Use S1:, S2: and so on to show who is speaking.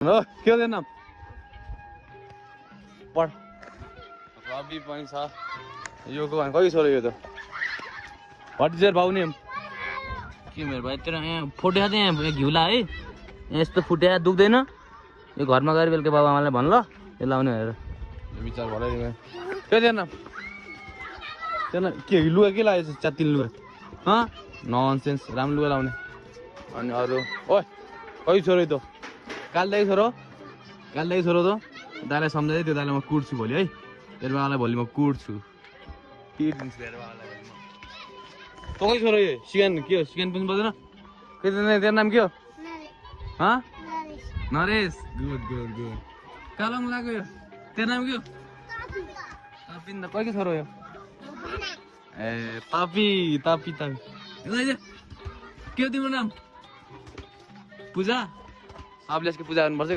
S1: हो के हो तेरो नाम पढ रवि पनि छ यो को कति छोरो यो त व्हाट इज योर भाउ नेम
S2: के मेरो भाइ तेरो यहाँ फोटो छ यहाँ घिउला है यस्तो फुट्या दुख्दैन यो घरमा गएर बेलुका बाबा आमालाई भन ल यो लाउने भनेर
S1: विचार भलै के तेरो नाम के लुगा के लागेछ च्यातिल लुगा ननसेन्स राम्रो लुगा लाउने अनि अरू ओइ कति छोरो त कालदाई छोरो त दाइलाई सम्झाइ त्यो दाइलाई म कुट्छु भोलि है तेरो बाबालाई भोलि म कुट्छु पिटिदिन्छु तेरो बाबालाई भोलि म तँ कति छोरो यो सिकान के हो सिकान पनि पर्दैन के तेरो नाम के हो नरेश गुड गुड गुड कालङ लाग्यो यो तेरो नाम के हो तापिन त कहिले छोरो यो ए तापी के हो तिम्रो नाम पूजा सबले यसको पूजा गर्नुपर्छ